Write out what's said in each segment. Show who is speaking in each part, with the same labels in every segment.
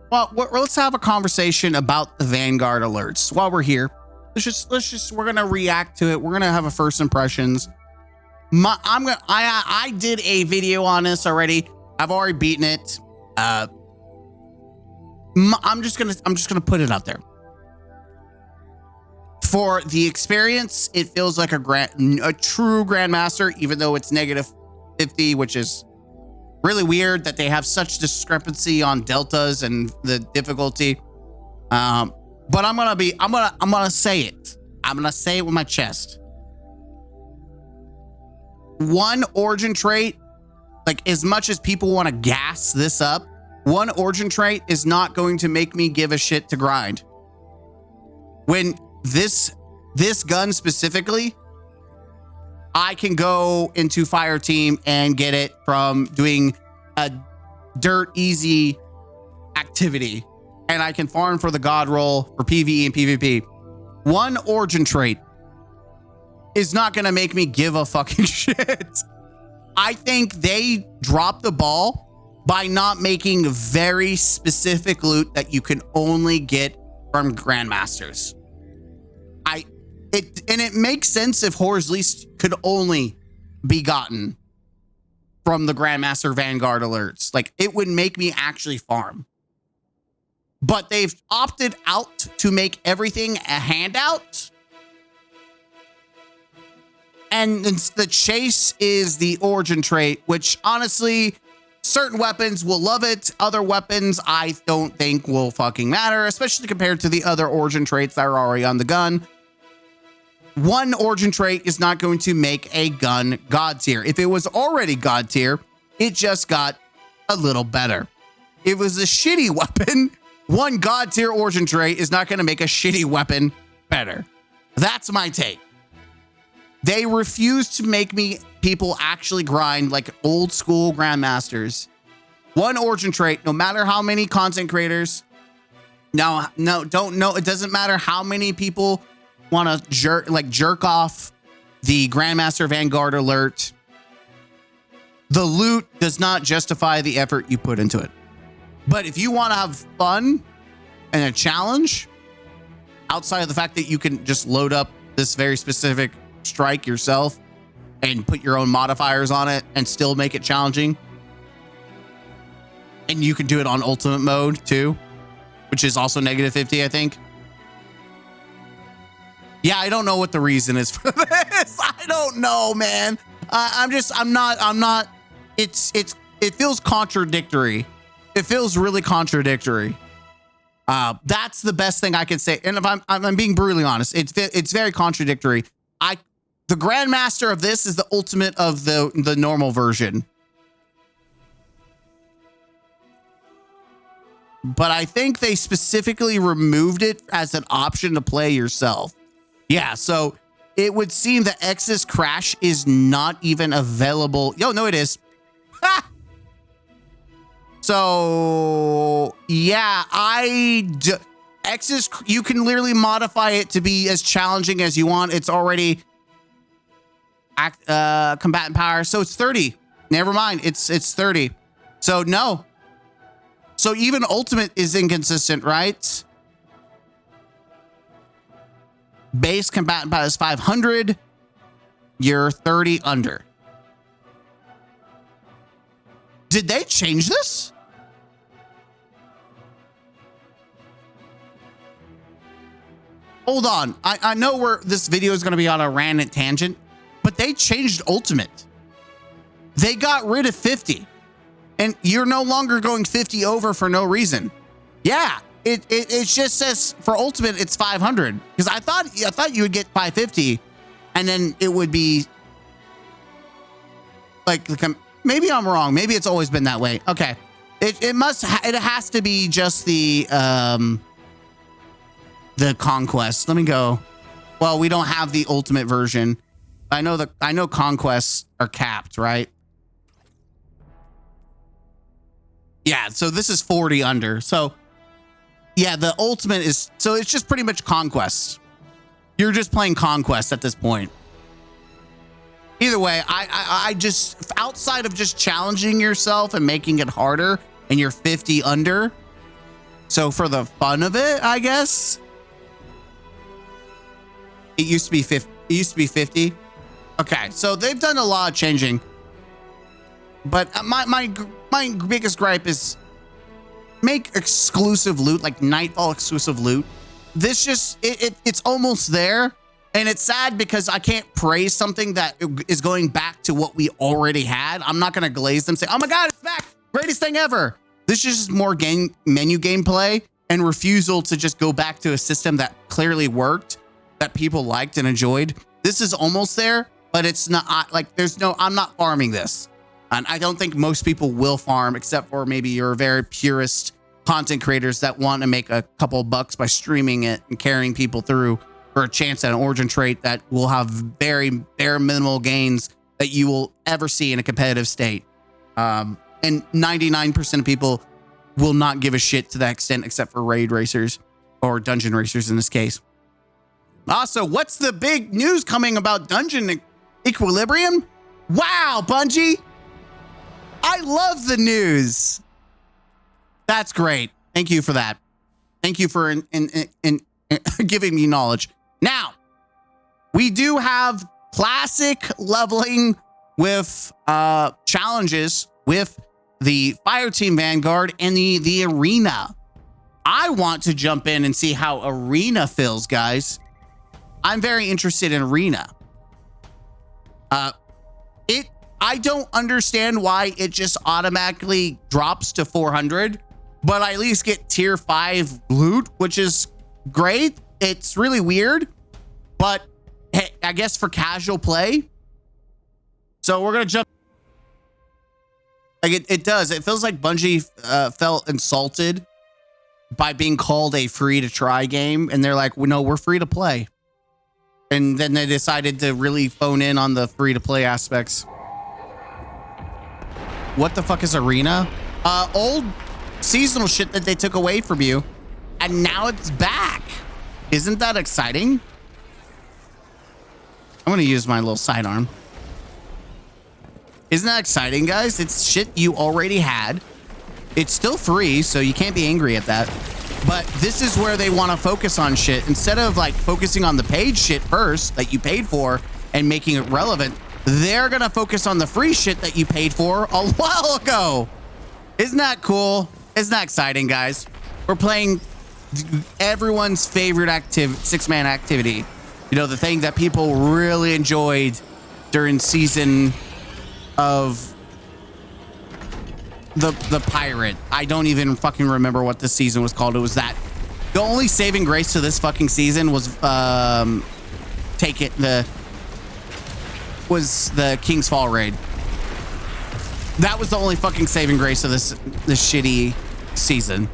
Speaker 1: Well, let's have a conversation about the Vanguard alerts while we're here. We're gonna react to it. We're gonna have a first impressions. I did a video on this already. I've already beaten it. I'm just gonna put it out there. For the experience, it feels like a true Grandmaster, even though it's -50, which is really weird that they have such discrepancy on deltas and the difficulty. But I'm gonna say it. I'm gonna say it with my chest. One origin trait, like as much as people want to gas this up, one origin trait is not going to make me give a shit to grind. When this gun specifically, I can go into fire team and get it from doing a dirt easy activity, and I can farm for the god roll for PvE and PvP. One origin trait is not going to make me give a fucking shit. I think they dropped the ball by not making very specific loot that you can only get from Grandmasters. It makes sense if Horror's Least could only be gotten from the Grandmaster Vanguard alerts. Like, it would make me actually farm. But they've opted out to make everything a handout. And the chase is the origin trait, which honestly, certain weapons will love it. Other weapons I don't think will fucking matter, especially compared to the other origin traits that are already on the gun. One origin trait is not going to make a gun god tier. If it was already god tier, it just got a little better. It was a shitty weapon. One god tier origin trait is not going to make a shitty weapon better. That's my take. They refuse to make people actually grind like old school Grandmasters. One origin trait, no matter how many content creators. No, it doesn't matter how many people want to jerk off the Grandmaster Vanguard alert. The loot does not justify the effort you put into it. But if you want to have fun and a challenge, outside of the fact that you can just load up this very specific strike yourself and put your own modifiers on it and still make it challenging, and you can do it on ultimate mode too, which is also -50, I think. Yeah, I don't know what the reason is for this. I don't know, man. I'm not. It feels contradictory. It feels really contradictory. That's the best thing I can say. And if I'm being brutally honest, it's very contradictory. The Grandmaster of this is the ultimate of the normal version. But I think they specifically removed it as an option to play yourself. Yeah, so it would seem that Ketchcrash is not even available. Yo, no, it is. Ha! So, yeah, you can literally modify it to be as challenging as you want. It's already combatant power, so it's 30. Never mind, it's 30. So, no. So even ultimate is inconsistent, right? Base combatant power is 500. You're 30 under. Did they change this? Hold on. I know where this video is going to be on a random tangent, but they changed ultimate. They got rid of 50. And you're no longer going 50 over for no reason. Yeah, it just says for ultimate it's 500, because I thought you would get 550, and then it would be like, maybe I'm wrong. Maybe it's always been that way. Okay, it has to be just the conquest. Let me go. Well, we don't have the ultimate version. I know conquests are capped, right? Yeah, so this is 40 under. So, yeah, the ultimate is... So it's just pretty much Conquest. You're just playing Conquest at this point. Either way, I just... Outside of just challenging yourself and making it harder, and you're 50 under, So for the fun of it, I guess. It used to be 50. It used to be 50. Okay, so they've done a lot of changing. But my biggest gripe is make exclusive loot, like Nightfall exclusive loot. This just, it's almost there. And it's sad because I can't praise something that is going back to what we already had. I'm not going to glaze them, say, oh my God, it's back. Greatest thing ever. This is just more menu gameplay and refusal to just go back to a system that clearly worked, that people liked and enjoyed. This is almost there, but it's not like I'm not farming this. And I don't think most people will farm, except for maybe your very purist content creators that want to make a couple bucks by streaming it and carrying people through for a chance at an origin trait that will have very bare minimal gains that you will ever see in a competitive state. And 99% of people will not give a shit to that extent, except for raid racers or dungeon racers in this case. Also, what's the big news coming about Dungeon Equilibrium? Wow, Bungie. I love the news. That's great. Thank you for that. Thank you for giving me knowledge. Now, we do have classic leveling with challenges with the Fireteam Vanguard and the arena. I want to jump in and see how arena feels, guys. I'm very interested in arena. I don't understand why it just automatically drops to 400, but I at least get tier 5 loot, which is great. It's really weird, but hey, I guess for casual play. So we're gonna jump. Like it does. It feels like Bungie felt insulted by being called a free to try game, and they're like, well, no, we're free to play. And then they decided to really phone in on the free to play aspects. What the fuck is arena? Old seasonal shit that they took away from you, and now it's back. Isn't that exciting? I'm gonna use my little sidearm. Isn't that exciting, guys? It's shit you already had. It's still free, so you can't be angry at that. But this is where they want to focus on shit. Instead of like focusing on the paid shit first that you paid for and making it relevant, they're gonna focus on the free shit that you paid for a while ago. Isn't that cool? Isn't that exciting, guys? We're playing everyone's favorite six-man activity. You know, the thing that people really enjoyed during season of the pirate. I don't even fucking remember what this season was called. It was that. The only saving grace to this fucking season was the King's Fall raid. That was the only fucking saving grace of this shitty season.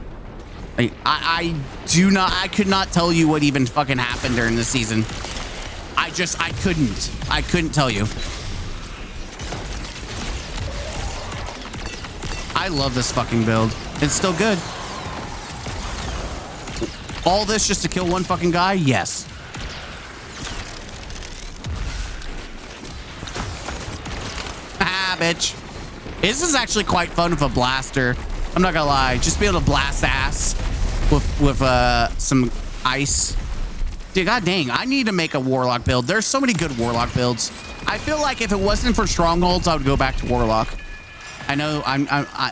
Speaker 1: I could not tell you what even fucking happened during this season. I couldn't tell you. I love this fucking build. It's still good. All this just to kill one fucking guy? Yes. Ah, bitch. This is actually quite fun with a blaster. I'm not gonna lie. Just be able to blast ass with some ice. Dude, god dang. I need to make a Warlock build. There's so many good Warlock builds. I feel like if it wasn't for Strongholds, I would go back to Warlock. I know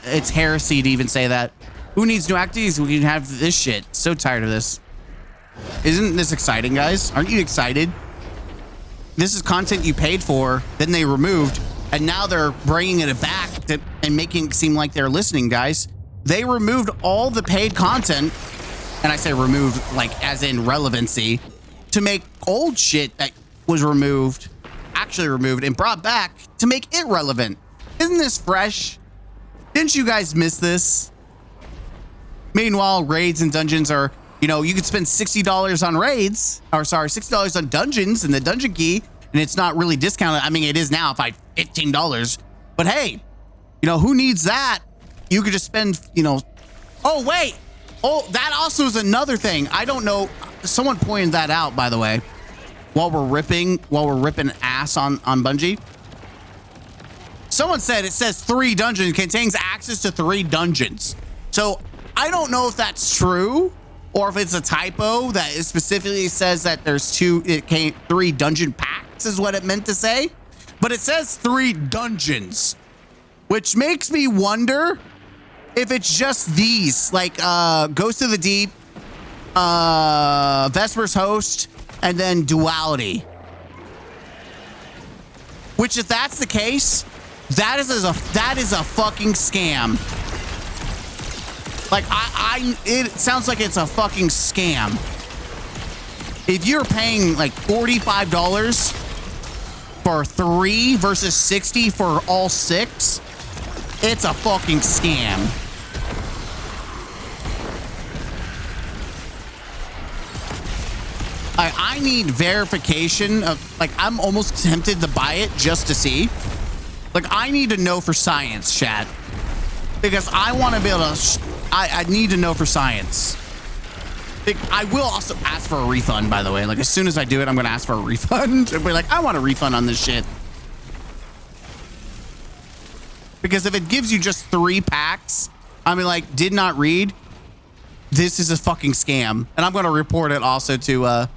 Speaker 1: it's heresy to even say that. Who needs new activities? We can have this shit. So tired of this. Isn't this exciting, guys? Aren't you excited? This is content you paid for, then they removed, and now they're bringing it back and making it seem like they're listening, guys. They removed all the paid content, and I say removed like as in relevancy, to make old shit that was removed, actually removed and brought back to make it relevant. Isn't this fresh? Didn't you guys miss this? Meanwhile, raids and dungeons are, you know, you could spend $60 on raids, or sorry, $60 on dungeons and the dungeon key, and it's not really discounted. I mean, it is now by $15, but hey, you know, who needs that? You could just spend, you know, oh, wait. Oh, that also is another thing. I don't know. Someone pointed that out, by the way, while we're ripping ass on Bungie. Someone said it says 3 dungeons, contains access to 3 dungeons. So I don't know if that's true or if it's a typo that it specifically says that there's 3 dungeon packs is what it meant to say. But it says 3 dungeons, which makes me wonder if it's just these, like Ghost of the Deep, Vesper's Host, and then Duality. Which, if that's the case, that is a fucking scam. Like it sounds like it's a fucking scam. If you're paying like $45 for 3 versus 60 for all 6, it's a fucking scam. I need verification of, like, I'm almost tempted to buy it just to see. Like, I need to know for science, chat. Because I want to be able to, I need to know for science. I will also ask for a refund, by the way. Like, as soon as I do it, I'm going to ask for a refund. I'll be like, I want a refund on this shit. Because if it gives you just 3 packs, I mean, like, did not read, this is a fucking scam. And I'm going to report it also to,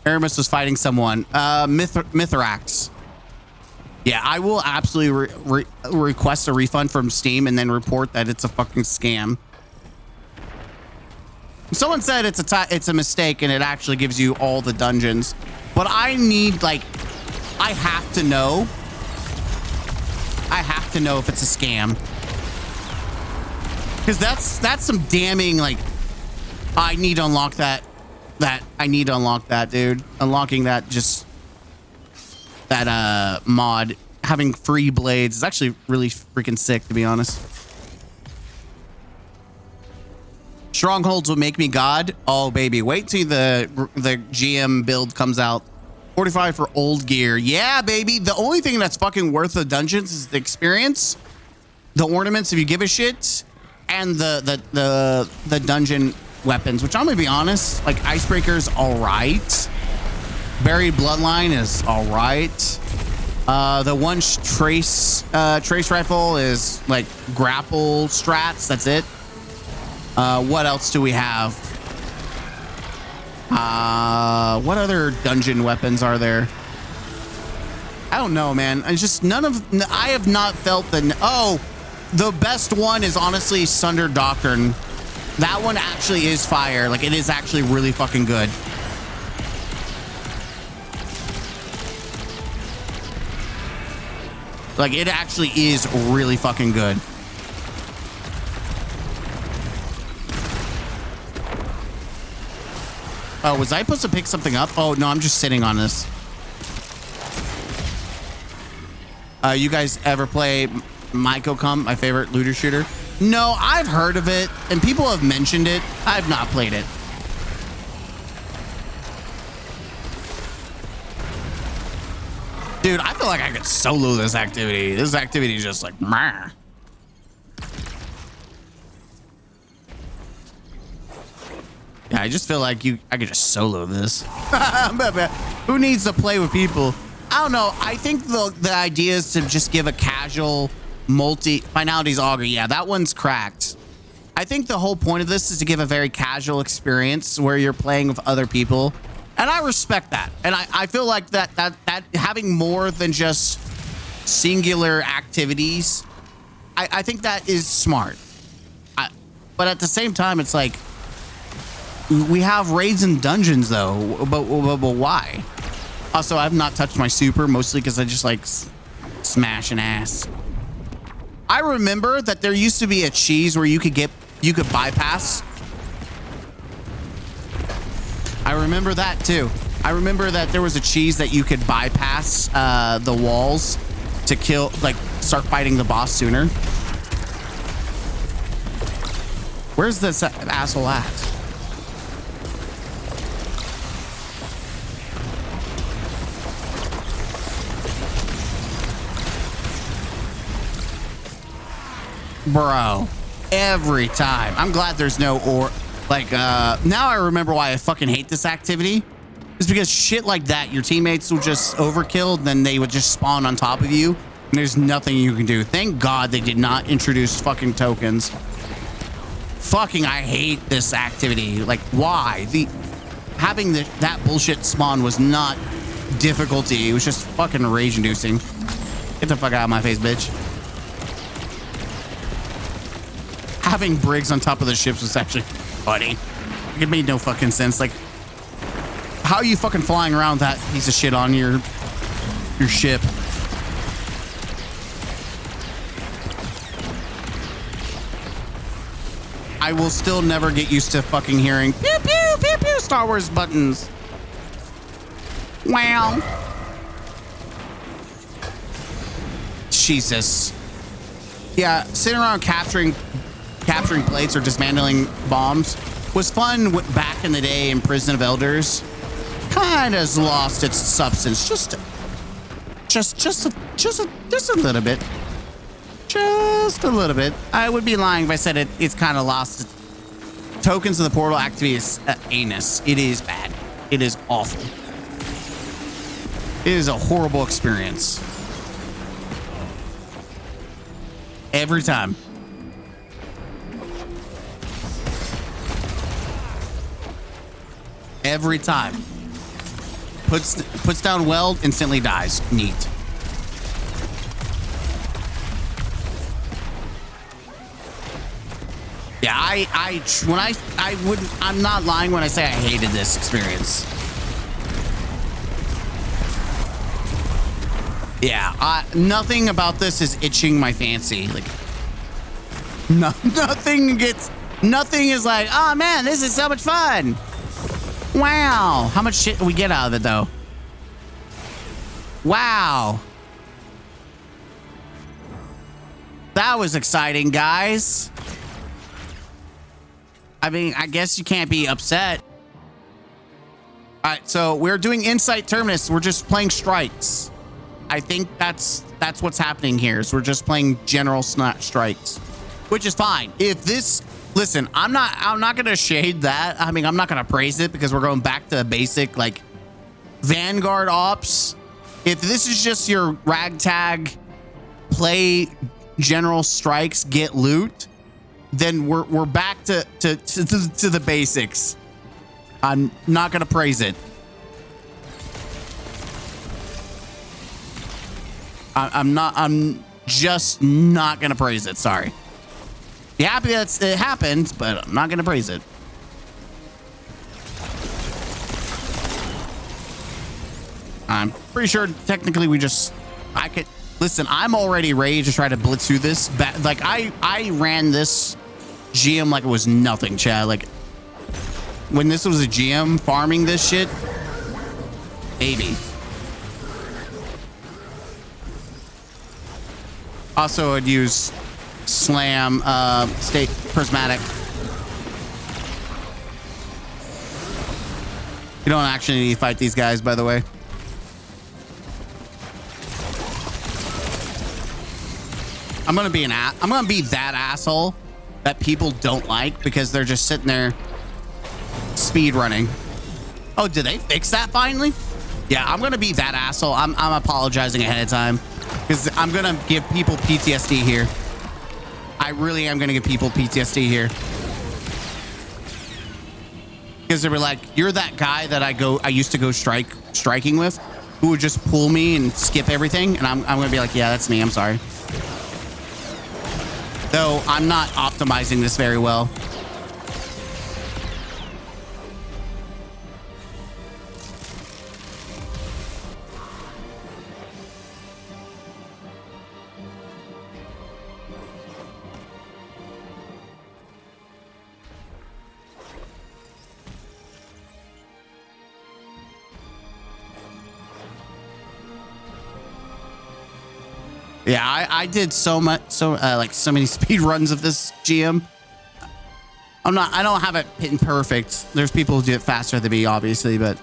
Speaker 1: Aramis was fighting someone. Mithrax. Yeah, I will absolutely request a refund from Steam and then report that it's a fucking scam. Someone said it's a mistake and it actually gives you all the dungeons. But I need, like, I have to know. I have to know if it's a scam. Because that's some damning, like, I need to unlock that. I need to unlock that, dude. Unlocking that mod, having free blades is actually really freaking sick, to be honest. Strongholds will make me god. Oh, baby. Wait till the GM build comes out. 45 for old gear. Yeah, baby. The only thing that's fucking worth the dungeons is the experience, the ornaments, if you give a shit, and the dungeon weapons, which I'm gonna be honest, like, Icebreaker's all right. Buried Bloodline is all right. The one trace rifle is like grapple strats. That's it. What else do we have? What other dungeon weapons are there? I don't know, man. It's just I have not felt the best one is honestly Sunder Doctrine. That one actually is fire. Like, it is actually really fucking good. Like, it actually is really fucking good. Oh, was I supposed to pick something up? Oh, no, I'm just sitting on this. You guys ever play Mycocom, my favorite looter shooter? No, I've heard of it, and people have mentioned it. I've not played it. Dude, I feel like I could solo this activity. This activity is just like, meh. Yeah, I just feel like I could just solo this. Who needs to play with people? I don't know. I think the idea is to just give a casual finalities auger. Yeah, that one's cracked. I think the whole point of this is to give a very casual experience where you're playing with other people. And I respect that. And I feel like that having more than just singular activities, I think that is smart. But at the same time, it's like, we have raids and dungeons though, but why? Also, I've not touched my super, mostly because I just like smashing ass. I remember that there used to be a cheese where you could bypass. I remember that too. I remember that there was a cheese that you could bypass the walls to kill, like, start fighting the boss sooner. Where's this asshole at? Bro, every time. I'm glad there's no now I remember why I fucking hate this activity. It's because shit like that, your teammates will just overkill, then they would just spawn on top of you, and there's nothing you can do. Thank God they did not introduce fucking tokens. Fucking, I hate this activity. Like, why? Having that bullshit spawn was not difficulty. It was just fucking rage-inducing. Get the fuck out of my face, bitch. Having Briggs on top of the ships was actually funny. It made no fucking sense. Like, how are you fucking flying around with that piece of shit on your ship? I will still never get used to fucking hearing pew pew pew pew Star Wars buttons. Wow. Jesus. Yeah, sitting around capturing plates or dismantling bombs was fun back in the day in Prison of Elders. Kind of has lost its substance just a little bit. Just a little bit. I would be lying if I said it's kind of lost. Tokens of the portal activity is anus. It is bad. It is awful. It is a horrible experience. Every time. Every time. Puts down weld, instantly dies. Neat. Yeah, I'm not lying when I say I hated this experience. Yeah, nothing about this is itching my fancy. Like, nothing is like, oh man, this is so much fun. Wow, how much shit do we get out of it though? Wow. That was exciting, guys. I mean, I guess you can't be upset. All right, so we're doing Insight Terminus. We're just playing strikes. I think that's what's happening here. Is we're just playing general strikes, which is fine. If this, listen, I'm not gonna shade that. I mean, I'm not gonna praise it because we're going back to basic like Vanguard ops. If this is just your ragtag play general strikes, get loot, then we're back to the basics. I'm not gonna praise it. I'm just not gonna praise it. Sorry. Be happy that it happened, but I'm not gonna praise it. I'm pretty sure technically I could listen. I'm already ready to try to blitz through this. Like I ran this GM like it was nothing, Chad. Like when this was a GM farming this shit, baby. Also, I'd use slam, state prismatic. You don't actually need to fight these guys, by the way. I'm gonna be that asshole that people don't like because they're just sitting there speed running. Oh, did they fix that finally? Yeah, I'm gonna be that asshole. I'm apologizing ahead of time because I'm gonna give people PTSD here. I really am gonna give people PTSD here because they were like, "You're that guy that I used to go striking with, who would just pull me and skip everything," and I'm gonna be like, "Yeah, that's me. I'm sorry." Though I'm not optimizing this very well. Yeah, I did so many speed runs of this GM. I don't have it hitting perfect. There's people who do it faster than me, obviously, but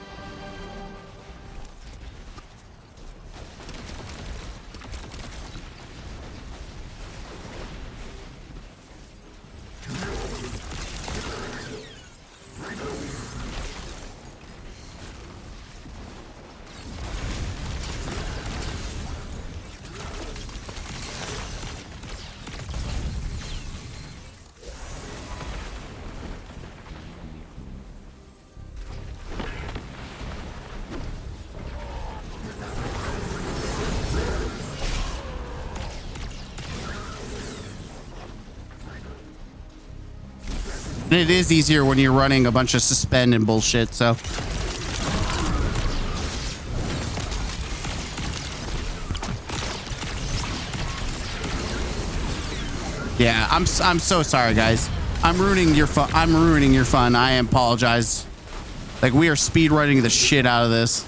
Speaker 1: And it is easier when you're running a bunch of suspend and bullshit, so. Yeah, I'm so sorry, guys. I'm ruining your fun. I'm ruining your fun. I apologize. Like, we are speed running the shit out of this.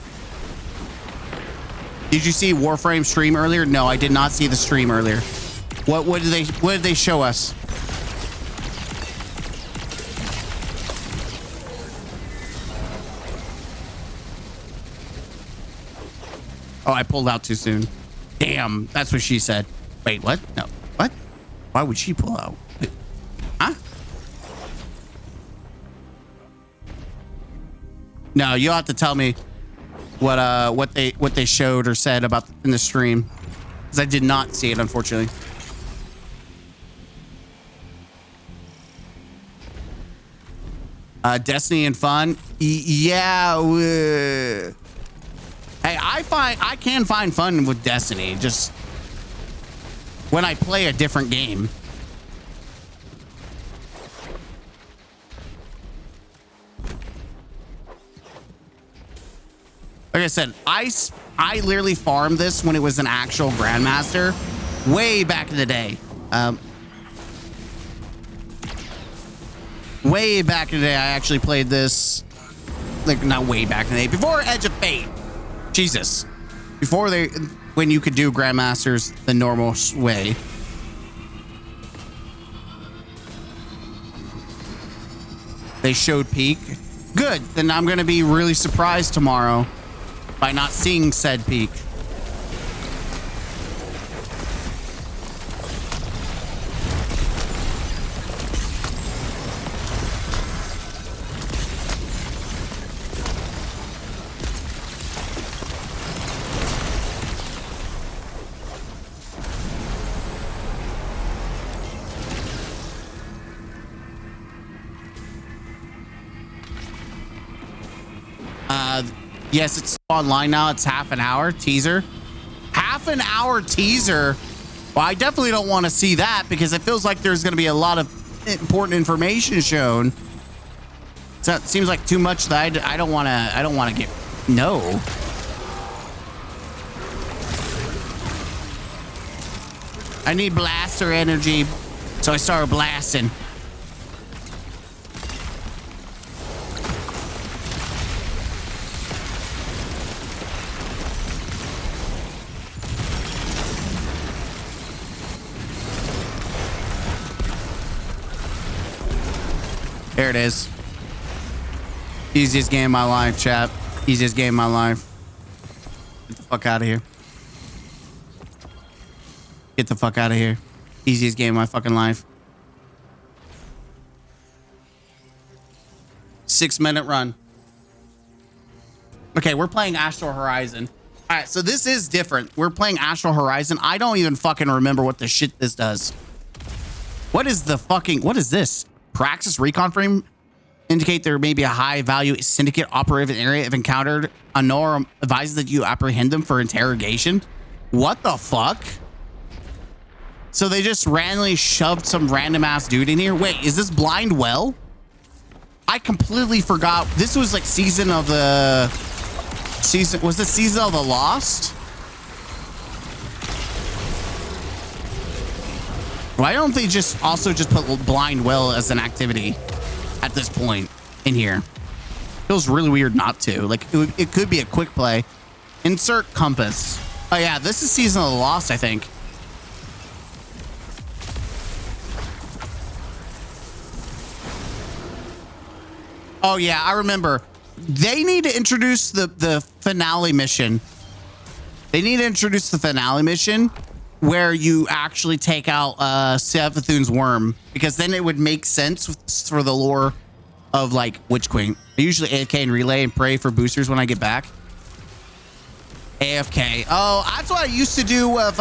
Speaker 1: Did you see Warframe stream earlier? No, I did not see the stream earlier. What did they show us? Oh, I pulled out too soon. Damn, that's what she said. Wait, what? No, what? Why would she pull out? Wait, huh? No, you'll have to tell me what they showed or said about in the stream, because I did not see it, unfortunately. Destiny and fun. Yeah. Hey, I can find fun with Destiny, just when I play a different game. Like I said, I literally farmed this when it was an actual Grandmaster way back in the day. Way back in the day, I actually played this, like, not way back in the day, before Edge of Fate. Jesus. Before when you could do Grandmasters the normal way. They showed peak. Good. Then I'm going to be really surprised tomorrow by not seeing said peak. Yes, it's online now. It's half an hour teaser. Half an hour teaser. Well, I definitely don't want to see that, because it feels like there's going to be a lot of important information shown. So it seems like too much that I don't want to get. No. I need blaster energy, so I started blasting. There it is. Easiest game of my life, chat. Easiest game of my life. Get the fuck out of here. Get the fuck out of here. Easiest game of my fucking life. 6-minute run. Okay, we're playing Astral Horizon. All right, so this is different. We're playing Astral Horizon. I don't even fucking remember what the shit this does. What is this? Praxis recon frame indicate there may be a high value syndicate operative area if encountered. Honor advises that you apprehend them for interrogation. What the fuck? So they just randomly shoved some random ass dude in here. Wait, is this Blind Well? I completely forgot. This was like was this Season of the Lost? Why don't they just put Blind Well as an activity at this point in here? Feels really weird not to. Like, it could be a quick play. Insert compass. Oh yeah, this is Season of the Lost, I think. Oh yeah, I remember. They need to introduce the finale mission. They need to introduce the finale mission where you actually take out Savathun's worm, because then it would make sense for the lore of, like, Witch Queen. I usually AFK and relay and pray for boosters when I get back. AFK. Oh, that's what I used to do with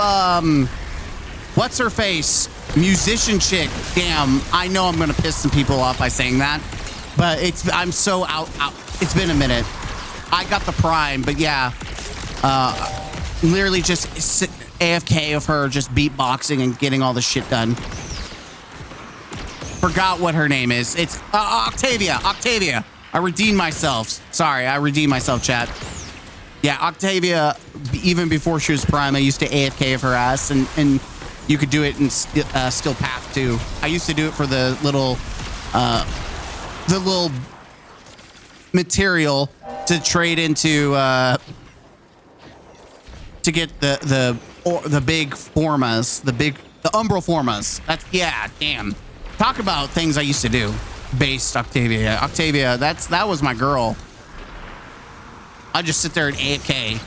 Speaker 1: what's her face? Musician chick. Damn, I know I'm gonna piss some people off by saying that, but I'm so out. It's been a minute. I got the Prime, but yeah, literally just AFK of her just beatboxing and getting all the shit done. Forgot what her name is. It's Octavia. Octavia. I redeemed myself. Sorry, I redeemed myself, chat. Yeah, Octavia, even before she was Prime, I used to AFK of her ass, and you could do it in still path too. I used to do it for the little material to trade into to get the big formas, the umbral formas. That's, yeah, damn. Talk about things I used to do. Based Octavia. Octavia, that was my girl. I just sit there and AFK.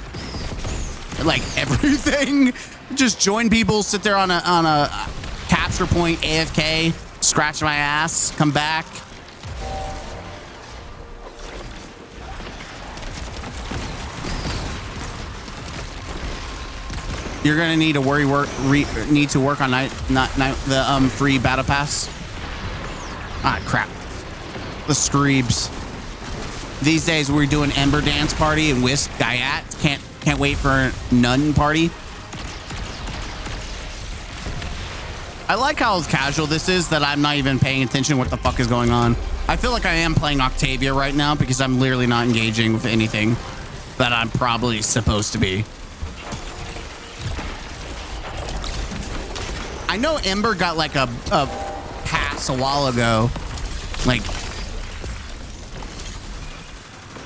Speaker 1: Like everything. Just join people, sit there on a capture point, AFK, scratch my ass, come back. You're gonna need to need to work on the free battle pass. Ah, crap. The Screebs. These days we're doing Ember Dance Party and Wisp Guyat. Can't wait for Nun Party. I like how casual this is, that I'm not even paying attention to what the fuck is going on. I feel like I am playing Octavia right now because I'm literally not engaging with anything that I'm probably supposed to be. I know Ember got like a pass a while ago. Like,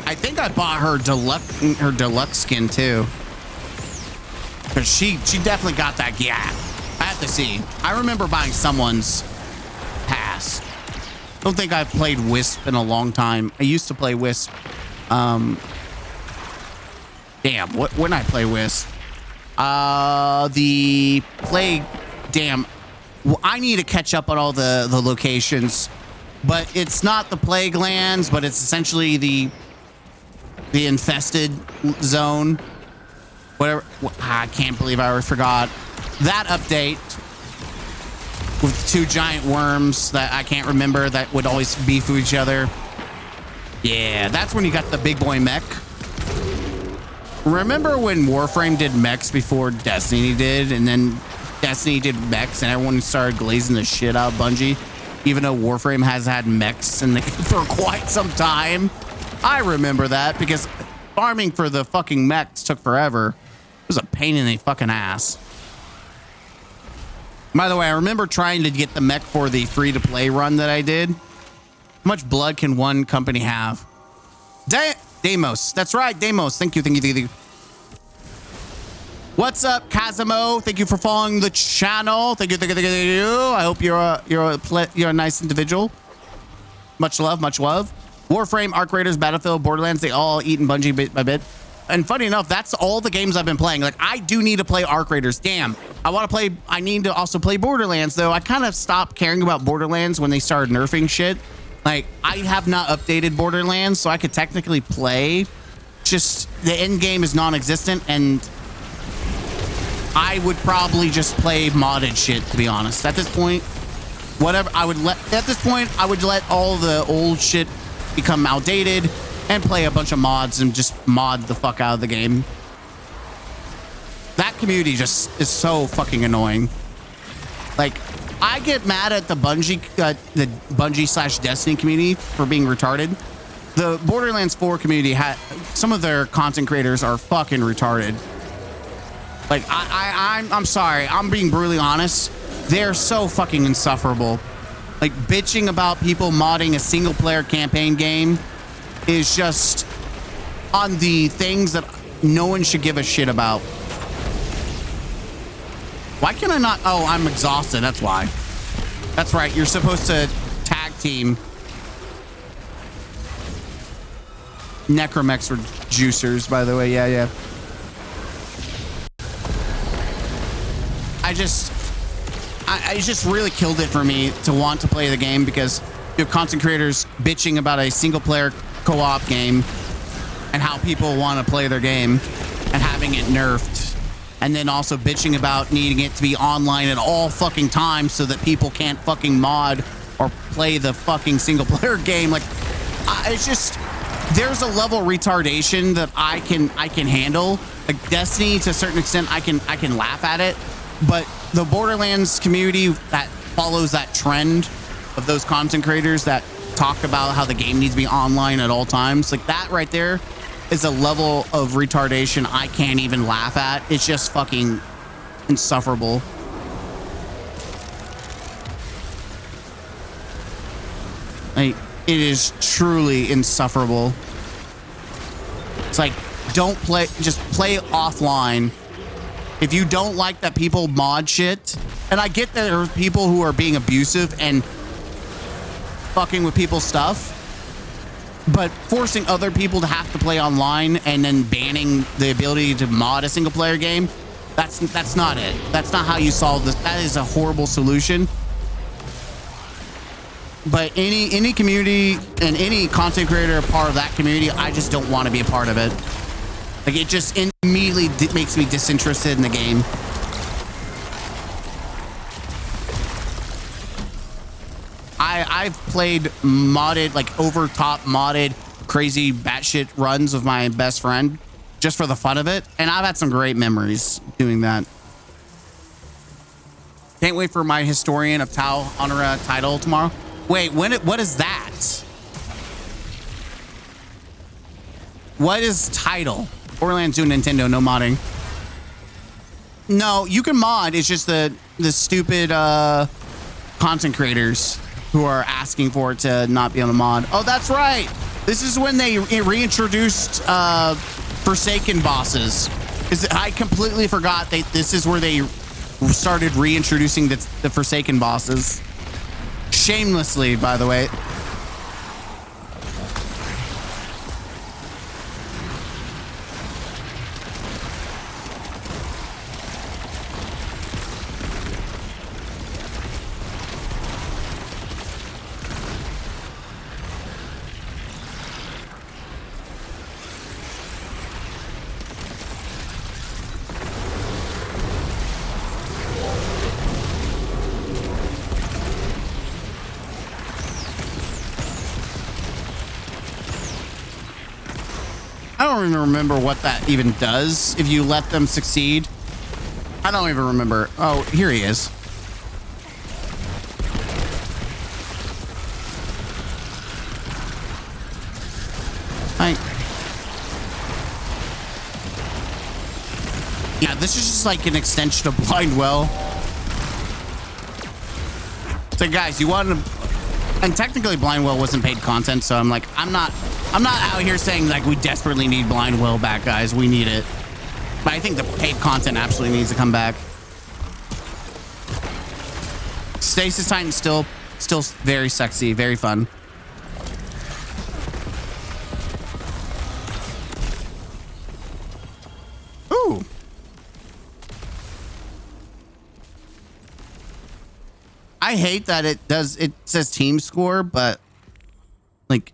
Speaker 1: I think I bought her deluxe skin too, because she definitely got that gap. I have to see. I remember buying someone's pass. Don't think I've played Wisp in a long time. I used to play Wisp. Damn, when I play Wisp, the Plague. Damn, I need to catch up on all the locations, but it's not the Plague Lands, but it's essentially the infested zone. Whatever. I can't believe I forgot that update with 2 giant worms that I can't remember that would always beef with each other. Yeah, that's when you got the big boy mech. Remember when Warframe did mechs before Destiny did, and then Destiny did mechs and everyone started glazing the shit out of Bungie, even though Warframe has had mechs in the for quite some time? I remember that because farming for the fucking mechs took forever. It was a pain in the fucking ass. By the way, I remember trying to get the mech for the free-to-play run that I did. How much blood can one company have? Deimos. That's right, Deimos. Thank you. What's up, Kazimo? Thank you for following the channel. Thank you. I hope you're a nice individual. Much love. Warframe, Arc Raiders, Battlefield, Borderlands, they all eat in Bungie bit by bit. And funny enough, that's all the games I've been playing. Like, I do need to play Arc Raiders. Damn. I need to also play Borderlands, though. I kind of stopped caring about Borderlands when they started nerfing shit. Like, I have not updated Borderlands, so I could technically play. Just the end game is non-existent, and I would probably just play modded shit, to be honest. At this point, I would let all the old shit become outdated and play a bunch of mods and just mod the fuck out of the game. That community just is so fucking annoying. Like, I get mad at the Bungie / Destiny community for being retarded. The Borderlands 4 community some of their content creators are fucking retarded. Like, I'm sorry, I'm being brutally honest. They're so fucking insufferable. Like, bitching about people modding a single player campaign game is just on the things that no one should give a shit about. Why can I not? Oh, I'm exhausted. That's why. That's right. You're supposed to tag team. Necromex were juicers, by the way. Yeah. I just really killed it for me to want to play the game because you have content creators bitching about a single player co-op game and how people want to play their game and having it nerfed, and then also bitching about needing it to be online at all fucking times so that people can't fucking mod or play the fucking single player game. Like, it's just, there's a level of retardation that I can handle. Like Destiny, to a certain extent, I can laugh at it, but the Borderlands community that follows that trend of those content creators that talk about how the game needs to be online at all times. Like that right there is a level of retardation I can't even laugh at. It's just fucking insufferable. Like, it is truly insufferable. It's like, don't play, just play offline. If you don't like that people mod shit, and I get that there are people who are being abusive and fucking with people's stuff, but forcing other people to have to play online and then banning the ability to mod a single player game, that's not it. That's not how you solve this. That is a horrible solution. But any community and any content creator part of that community, I just don't want to be a part of it. Like, it just immediately makes me disinterested in the game. I've played modded, like over top modded, crazy batshit runs with my best friend just for the fun of it. And I've had some great memories doing that. Can't wait for my Historian of Tau Honora title tomorrow. Wait, what is that? What is title? Borderlands 2 Nintendo, no modding. No, you can mod. It's just the stupid content creators who are asking for it to not be on the mod. Oh, that's right. This is when they reintroduced Forsaken bosses. I completely forgot this is where they started reintroducing the Forsaken bosses. Shamelessly, by the way. I don't even remember what that even does if you let them succeed. I don't even remember. Oh, here he is. Hi. Yeah, this is just like an extension of Blindwell. So guys, you want to... And technically Blindwell wasn't paid content, so I'm like, I'm not out here saying like we desperately need Blindwell back, guys. We need it. But I think the paid content absolutely needs to come back. Stasis Titan still very sexy, very fun. Ooh. I hate that it says team score, but like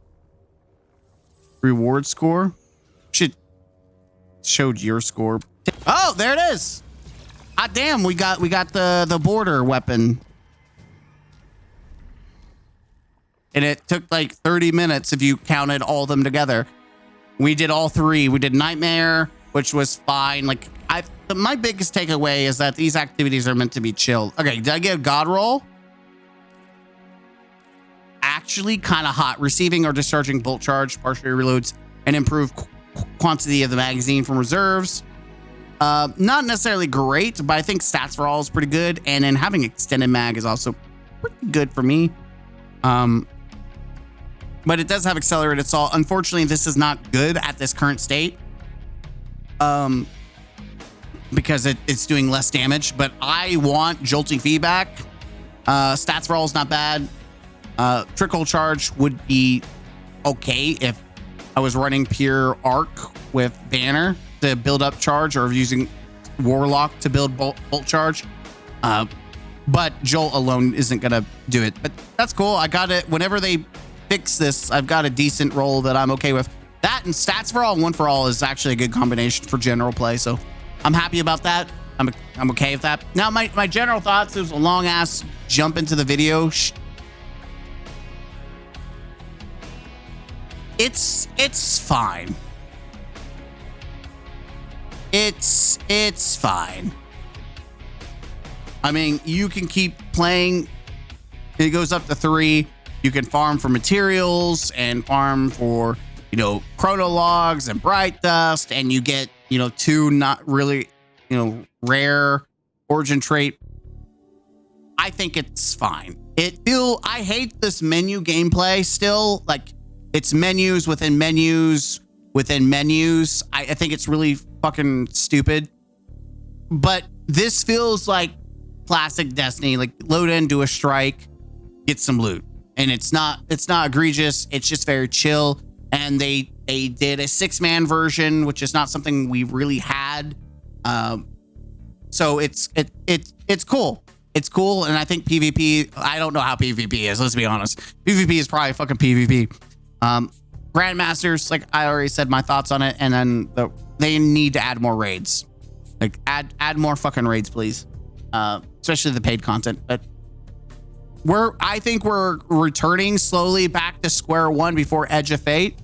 Speaker 1: reward score should showed your score. Oh, there it is. Ah, damn, we got the border weapon. And it took like 30 minutes if you counted all of them together. We did all three. We did Nightmare, which was fine. Like my biggest takeaway is that these activities are meant to be chill. Okay, did I get a God roll? Actually kind of hot. Receiving or discharging bolt charge, partially reloads, and improve quantity of the magazine from reserves. Not necessarily great, but I think stats for all is pretty good. And then having extended mag is also pretty good for me. But it does have accelerated assault. Unfortunately, this is not good at this current state. Because it's doing less damage, but I want jolting feedback. Stats for all is not bad. Trickle charge would be okay if I was running pure arc with banner to build up charge, or using warlock to build bolt charge. But jolt alone isn't gonna do it, but that's cool. I got it. Whenever they fix this, I've got a decent roll that I'm okay with. That and stats for all and one for all is actually a good combination for general play, so I'm happy about that. I'm okay with that. Now my general thoughts, it was a long ass jump into the video. It's fine. It's fine. I mean, you can keep playing It goes up to 3. You can farm for materials and farm for, you know, chronologs and bright dust, and you get, you know, 2 not really, you know, rare origin trait. I think it's fine. I hate this menu gameplay still. Like, it's menus within menus within menus. I think it's really fucking stupid. But this feels like classic Destiny. Like, load in, do a strike, get some loot. And it's not egregious. It's just very chill. And they did a 6-man version, which is not something we really had. So it's cool. It's cool. And I think PvP, I don't know how PvP is. Let's be honest. PvP is probably fucking PvP. Grandmasters, like I already said my thoughts on it. And then they need to add more raids. Like, add more fucking raids, please. Especially the paid content. But I think we're returning slowly back to square one before Edge of Fate.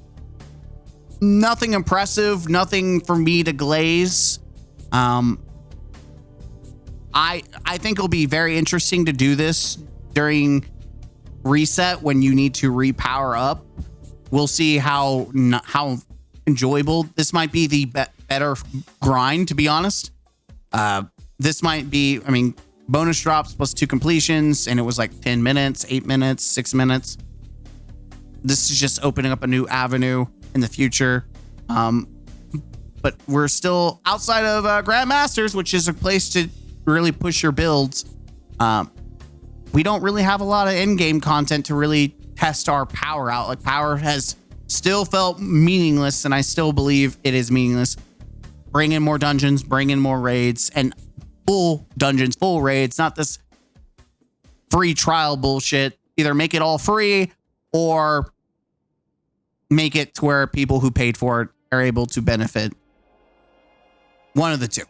Speaker 1: Nothing impressive, nothing for me to glaze. I think it'll be very interesting to do this during reset when you need to repower up. We'll see how enjoyable this might be. The better grind, to be honest. This might be, I mean, bonus drops plus 2 completions, and it was like 10 minutes, 8 minutes, 6 minutes. This is just opening up a new avenue in the future. But we're still outside of Grandmasters, which is a place to really push your builds. We don't really have a lot of in-game content to really test our power out. Like, power has still felt meaningless, and I still believe it is meaningless. Bring in more dungeons, bring in more raids, and full dungeons, full raids, not this free trial bullshit. Either make it all free or make it to where people who paid for it are able to benefit. One of the two.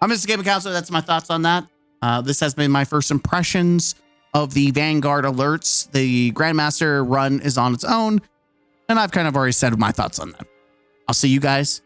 Speaker 1: I'm Mr. Gaming Counselor. That's my thoughts on that. This has been my first impressions of the Vanguard alerts. The Grandmaster run is on its own, and I've kind of already said my thoughts on that. I'll see you guys